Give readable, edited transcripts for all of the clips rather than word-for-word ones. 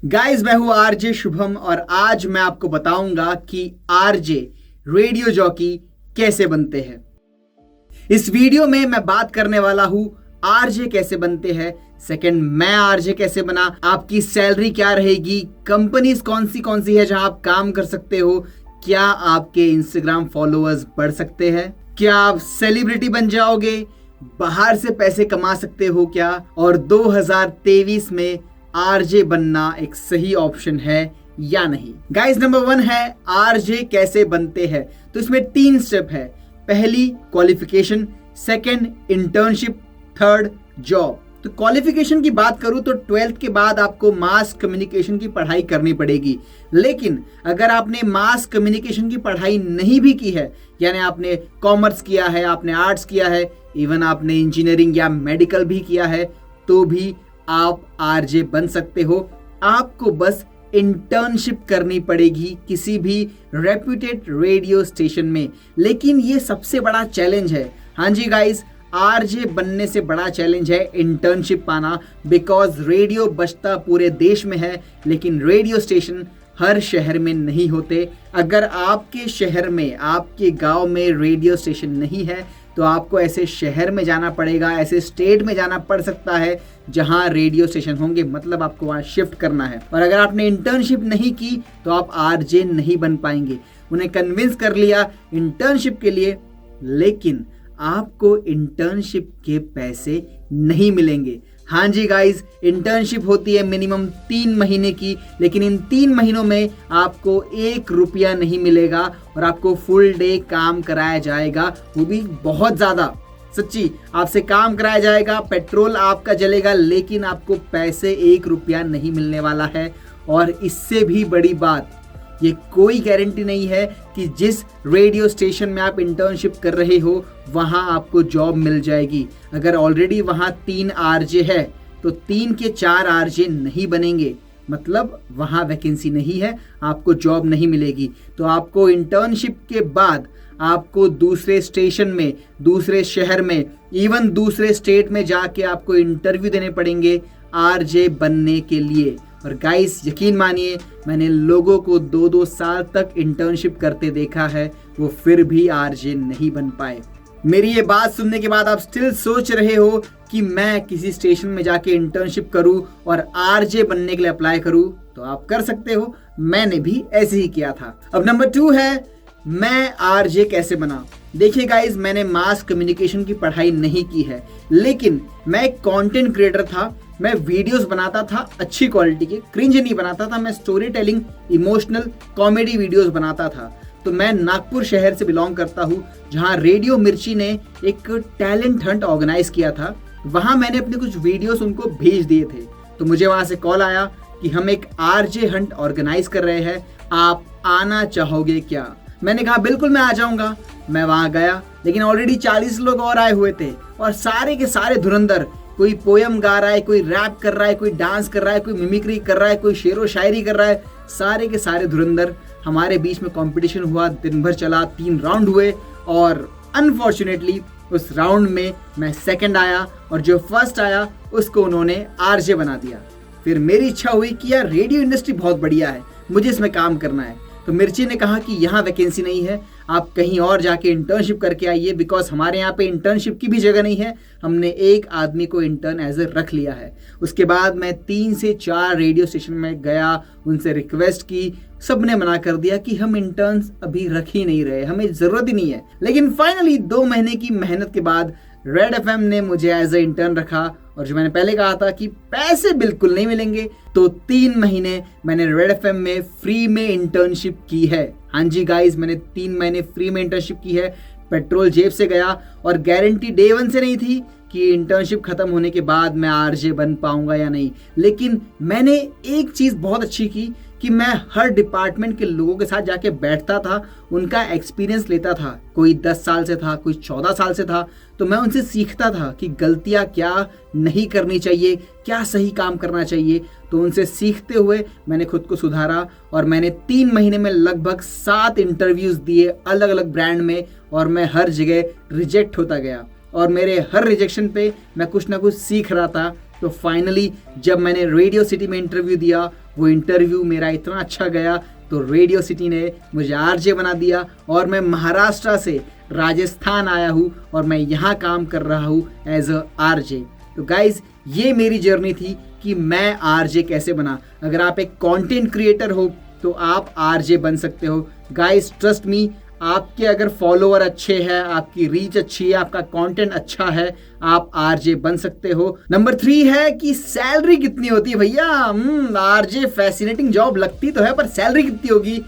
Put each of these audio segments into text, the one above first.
Guys, मैं हूं RJ Shubham और आज मैं आपको बताऊंगा कि आरजे रेडियो जॉकी कैसे बनते हैं। इस वीडियो में मैं बात करने वाला हूं आरजे कैसे बनते हैं, सेकंड मैं आरजे कैसे बना, आपकी सैलरी क्या रहेगी, कंपनीज कौन सी है जहां आप काम कर सकते हो, क्या आपके इंस्टाग्राम फॉलोअर्स बढ़ सकते हैं, क्या आप सेलिब्रिटी बन जाओगे, बाहर से पैसे कमा सकते हो क्या, और 2023 में आरजे बनना एक सही ऑप्शन है या नहीं। गाइस, नंबर 1 है आरजे कैसे बनते हैं। तो इसमें 3 स्टेप है। पहली qualification, second internship, third job. तो क्वालिफिकेशन की बात करूं तो 12th के बाद आपको मास कम्युनिकेशन की पढ़ाई करनी पड़ेगी। लेकिन अगर आपने मास कम्युनिकेशन की पढ़ाई नहीं भी की है, यानी आपने कॉमर्स किया है, आपने आर्ट्स किया है, इवन आपने इंजीनियरिंग या मेडिकल भी किया है, तो भी आप आरजे बन सकते हो। आपको बस इंटर्नशिप करनी पड़ेगी किसी भी रेप्यूटेड रेडियो स्टेशन में। लेकिन ये सबसे बड़ा चैलेंज है। हाँ जी गाइस, आरजे बनने से बड़ा चैलेंज है इंटर्नशिप पाना, बिकॉज रेडियो बजता पूरे देश में है, लेकिन रेडियो स्टेशन हर शहर में नहीं होते। अगर आपके शहर में, आपके गांव में रेडियो स्टेशन नहीं है, तो आपको ऐसे शहर में जाना पड़ेगा, ऐसे स्टेट में जाना पड़ सकता है जहां रेडियो स्टेशन होंगे, मतलब आपको वहां शिफ्ट करना है। और अगर आपने इंटर्नशिप नहीं की तो आप आरजे नहीं बन पाएंगे। उन्हें कन्विंस कर लिया इंटर्नशिप के लिए, लेकिन आपको इंटर्नशिप के पैसे नहीं मिलेंगे। हाँ जी गाइस, इंटर्नशिप होती है मिनिमम 3 महीने की, लेकिन इन 3 महीनों में आपको 1 रुपया नहीं मिलेगा और आपको फुल डे काम कराया जाएगा, वो भी बहुत ज़्यादा। सच्ची, आपसे काम कराया जाएगा, पेट्रोल आपका जलेगा, लेकिन आपको पैसे 1 रुपया नहीं मिलने वाला है। और इससे भी बड़ी बात, ये कोई गारंटी नहीं है कि जिस रेडियो स्टेशन में आप इंटर्नशिप कर रहे हो वहां आपको जॉब मिल जाएगी। अगर ऑलरेडी वहां 3 आरजे है तो 3 के 4 आरजे नहीं बनेंगे, मतलब वहां वैकेंसी नहीं है, आपको जॉब नहीं मिलेगी। तो आपको इंटर्नशिप के बाद आपको दूसरे स्टेशन में, दूसरे शहर में, इवन दूसरे स्टेट में जाके आपको इंटरव्यू देने पड़ेंगे आरजे बनने के लिए। और गाइस, यकीन मानिए, मैंने लोगों को 2-2 साल तक इंटर्नशिप करते देखा है, वो फिर भी आरजे नहीं बन पाए। मेरी ये बात सुनने के बाद आप स्टिल सोच रहे हो कि मैं किसी स्टेशन में जाके इंटर्नशिप करूं और आरजे बनने के लिए अप्लाई करूं, तो आप कर सकते हो। मैंने भी ऐसे ही किया था। अब नंबर 2 है मैं आरजे कैसे बना। देखिए गाइस, मैंने मास कम्युनिकेशन की पढ़ाई नहीं की है, लेकिन मैं एक कंटेंट क्रिएटर था। मैं वीडियोस बनाता था अच्छी क्वालिटी के, क्रिंज नहीं बनाता था। मैं story telling, emotional, comedy videos बनाता था। तो मैं नागपुर शहर से बिलोंग करता हूँ, जहाँ रेडियो मिर्ची ने एक टैलेंट हंट ऑर्गेनाइज किया था। वहाँ मैंने अपने कुछ वीडियोस उनको भेज दिए थे। तो मुझे वहाँ से कॉल आया कि हम एक आरजे हंट ऑर्गेनाइज कर रहे हैं, आप आना चाहोगे क्या। मैंने कहा बिल्कुल, मैं आ जाऊँगा। मैं वहाँ गया, लेकिन ऑलरेडी 40 लोग और आए हुए थे और सारे के सारे धुरंधर। कोई पोयम गा रहा है, कोई रैप कर रहा है, कोई डांस कर रहा है, कोई मिमिक्री कर रहा है, कोई शेरो शायरी कर रहा है, सारे के सारे धुरंधर। हमारे बीच में कंपटीशन हुआ, दिन भर चला, 3 राउंड हुए और अनफॉर्चुनेटली उस राउंड में मैं सेकंड आया और जो फर्स्ट आया उसको उन्होंने आरजे बना दिया। फिर मेरी इच्छा हुई कि यार रेडियो इंडस्ट्री बहुत बढ़िया है, मुझे इसमें काम करना है। तो मिर्ची ने कहा कि यहाँ वैकेंसी नहीं है, आप कहीं और जाके इंटर्नशिप करके आइए, बिकॉज हमारे यहाँ पे इंटर्नशिप की भी जगह नहीं है। हमने एक आदमी को इंटर्न एज ए रख लिया है। उसके बाद मैं 3 से 4 रेडियो स्टेशन में गया, उनसे रिक्वेस्ट की, सबने मना कर दिया कि हम इंटर्न्स अभी रख ही नहीं रहे, हमें ज़रूरत ही नहीं है। लेकिन फाइनली 2 महीने की मेहनत के बाद रेड एफएम ने मुझे एज ए इंटर्न रखा। और जो मैंने पहले कहा था कि पैसे बिल्कुल नहीं मिलेंगे, तो 3 महीने मैंने रेड एफएम में फ्री में इंटर्नशिप की है। हाँ जी गाइस, मैंने 3 महीने फ्री में इंटर्नशिप की है। पेट्रोल जेब से गया और गारंटी डे 1 से नहीं थी कि इंटर्नशिप खत्म होने के बाद मैं आरजे बन पाऊंगा या नहीं। लेकिन मैंने एक चीज़ बहुत अच्छी की कि मैं हर डिपार्टमेंट के लोगों के साथ जाके बैठता था, उनका एक्सपीरियंस लेता था। कोई 10 साल से था, कोई 14 साल से था, तो मैं उनसे सीखता था कि गलतियां क्या नहीं करनी चाहिए, क्या सही काम करना चाहिए। तो उनसे सीखते हुए मैंने खुद को सुधारा और मैंने 3 महीने में लगभग 7 इंटरव्यूज़ दिए अलग अलग ब्रांड में, और मैं हर जगह रिजेक्ट होता गया और मेरे हर रिजेक्शन पे मैं कुछ ना कुछ सीख रहा था। तो फाइनली जब मैंने रेडियो सिटी में इंटरव्यू दिया वो इंटरव्यू मेरा इतना अच्छा गया तो रेडियो सिटी ने मुझे आरजे बना दिया और मैं महाराष्ट्र से राजस्थान आया हूँ और मैं यहाँ काम कर रहा हूँ एज अ आरजे। तो गाइज ये मेरी जर्नी थी कि मैं आरजे कैसे बना। अगर आप एक कंटेंट क्रिएटर हो तो आप आरजे बन सकते हो। गाइज ट्रस्ट मी, आपके अगर फॉलोअर अच्छे हैं, आपकी रीच अच्छी है, आपका कंटेंट अच्छा है, आप आरजे बन सकते हो। नंबर 3 है कि सैलरी कितनी होती है भैया। आरजे फैसिनेटिंग जॉब लगती तो है पर सैलरी कितनी होगी।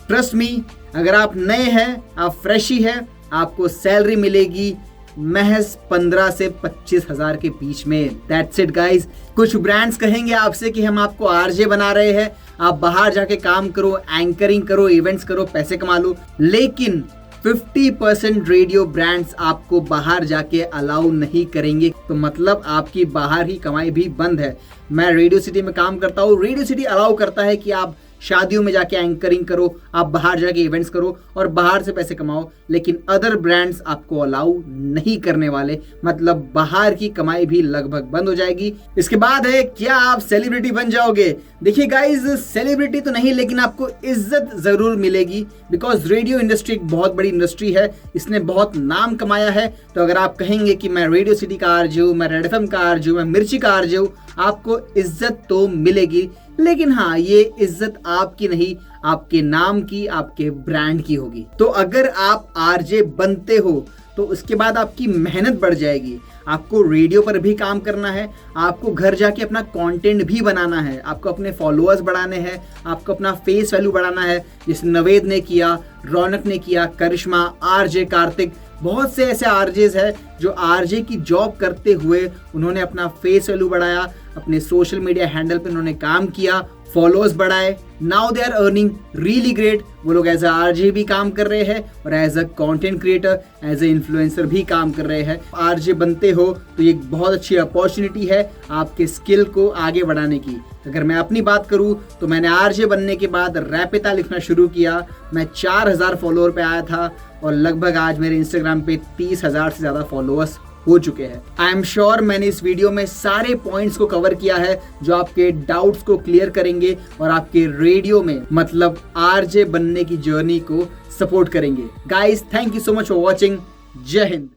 ट्रस्ट मी, अगर आप नए हैं, आप फ्रेश ही है, आपको सैलरी मिलेगी महज 15 से 25 हजार के बीच में। That's it guys. कुछ ब्रांड्स कहेंगे आपसे कि हम आपको आरजे बना रहे हैं, आप बाहर जाके काम करो, एंकरिंग करो, इवेंट्स करो, पैसे कमा लो, लेकिन 50% रेडियो ब्रांड्स आपको बाहर जाके अलाउ नहीं करेंगे। तो मतलब आपकी बाहर ही कमाई भी बंद है। मैं रेडियो सिटी में काम करता हूँ, रेडियो सिटी अलाउ करता है कि आप शादियों में जाके एंकरिंग करो, आप बाहर जाके इवेंट्स करो और बाहर से पैसे कमाओ, लेकिन अदर ब्रांड्स आपको अलाउ नहीं करने वाले। मतलब बाहर की कमाई भी लगभग बंद हो जाएगी। इसके बाद है क्या आप सेलिब्रिटी बन जाओगे। देखिए गाइज, सेलिब्रिटी तो नहीं लेकिन आपको इज्जत जरूर मिलेगी, बिकॉज रेडियो इंडस्ट्री एक बहुत बड़ी इंडस्ट्री है, इसने बहुत नाम कमाया है। तो अगर आप कहेंगे कि मैं रेडियो सिटी का आरजे हूँ, मैं रेड एफएम का आरजे हूँ, मैं मिर्ची का आरजे हूँ, आपको इज्जत तो मिलेगी, लेकिन हाँ ये इज्जत आपकी नहीं, आपके नाम की, आपके ब्रांड की होगी। तो अगर आप आरजे बनते हो तो उसके बाद आपकी मेहनत बढ़ जाएगी। आपको रेडियो पर भी काम करना है, आपको घर जाके अपना कंटेंट भी बनाना है, आपको अपने फॉलोअर्स बढ़ाने हैं, आपको अपना फेस वैल्यू बढ़ाना है, जैसे नवेद ने किया, रौनक ने किया, करिश्मा, आरजे कार्तिक, बहुत से ऐसे आरजेस हैं जो आरजे की जॉब करते हुए उन्होंने अपना फेस वैल्यू बढ़ाया, अपने सोशल मीडिया हैंडल पे उन्होंने काम किया, फॉलोअर्स बढ़ाए। Now they are earning really great. वो लोग एज अ आरजे भी काम कर रहे हैं और as a content creator, as a influencer भी काम कर रहे हैं। आरजे बनते हो तो ये बहुत अच्छी अपॉर्चुनिटी है आपके स्किल को आगे बढ़ाने की। अगर मैं अपनी बात करूं तो मैंने आरजे बनने के बाद रैपिता लिखना शुरू किया। मैं 4000 फॉलोअर पे आया था और लगभग आज मेरे इंस्टाग्राम पे 30,000 से ज़्यादा फॉलोअर्स हो चुके हैं। आई एम श्योर मैंने इस वीडियो में सारे पॉइंट्स को कवर किया है जो आपके डाउट्स को क्लियर करेंगे और आपके रेडियो में मतलब आरजे बनने की जर्नी को सपोर्ट करेंगे। Guys, thank you so much for watching. जय हिंद।